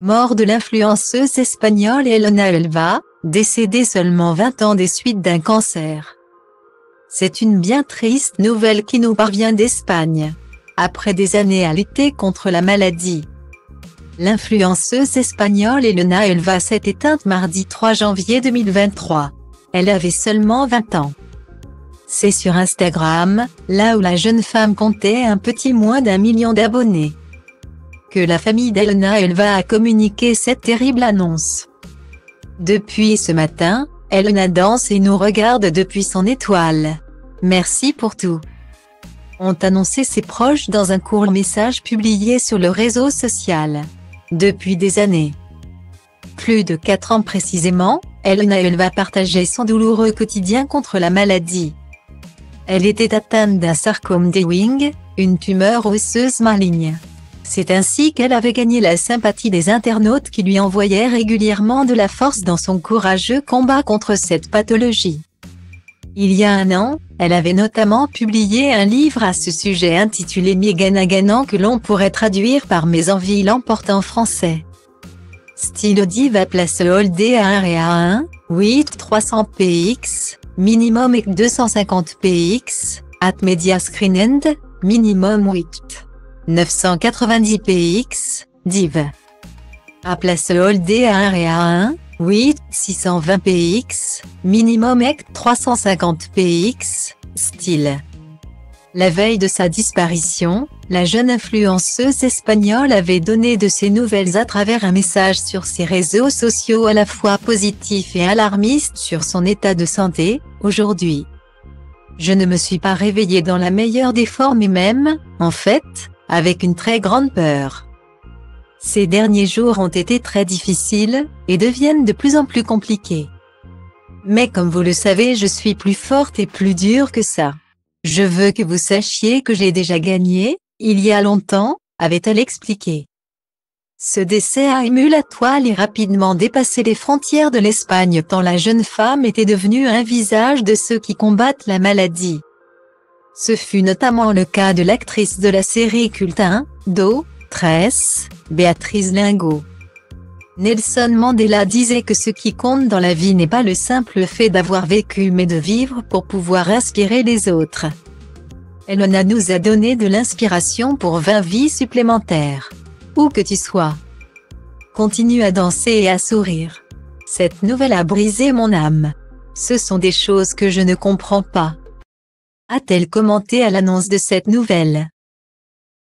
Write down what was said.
Mort de l'influenceuse espagnole Elena Elva, décédée seulement 20 ans des suites d'un cancer. C'est une bien triste nouvelle qui nous parvient d'Espagne. Après des années à lutter contre la maladie, l'influenceuse espagnole Elena Elva s'est éteinte mardi 3 janvier 2023. Elle avait seulement 20 ans. C'est sur Instagram, là où la jeune femme comptait un petit moins d'1 million d'abonnés, que la famille d'Elena Elva a communiqué cette terrible annonce. Depuis ce matin, Elena danse et nous regarde depuis son étoile. Merci pour tout, ont annoncé ses proches dans un court message publié sur le réseau social. Depuis des années, plus de 4 ans précisément, Elena Elva partageait son douloureux quotidien contre la maladie. Elle était atteinte d'un sarcome d'Ewing, une tumeur osseuse maligne. C'est ainsi qu'elle avait gagné la sympathie des internautes qui lui envoyaient régulièrement de la force dans son courageux combat contre cette pathologie. Il y a un an, elle avait notamment publié un livre à ce sujet intitulé Méganaganant que l'on pourrait traduire par Mes envies l'emportent en français. Style Diva place Holdé à 1 et à 1, 8 300 px, minimum et 250 px, at media screen end, minimum 8. 990 px, div. À place Holdé à 1 et à 1, 8, 620 px, minimum ec 350 px, style. La veille de sa disparition, la jeune influenceuse espagnole avait donné de ses nouvelles à travers un message sur ses réseaux sociaux à la fois positif et alarmiste sur son état de santé. Aujourd'hui, je ne me suis pas réveillée dans la meilleure des formes et même, en fait, avec une très grande peur. Ces derniers jours ont été très difficiles, et deviennent de plus en plus compliqués. Mais comme vous le savez, je suis plus forte et plus dure que ça. Je veux que vous sachiez que j'ai déjà gagné, il y a longtemps, avait-elle expliqué. Ce décès a ému la toile et rapidement dépassé les frontières de l'Espagne tant la jeune femme était devenue un visage de ceux qui combattent la maladie. Ce fut notamment le cas de l'actrice de la série culte 1, Do, 13, Béatrice Lingot. Nelson Mandela disait que ce qui compte dans la vie n'est pas le simple fait d'avoir vécu mais de vivre pour pouvoir inspirer les autres. Elena nous a donné de l'inspiration pour 20 vies supplémentaires. Où que tu sois, continue à danser et à sourire. Cette nouvelle a brisé mon âme. Ce sont des choses que je ne comprends pas, a-t-elle commenté à l'annonce de cette nouvelle.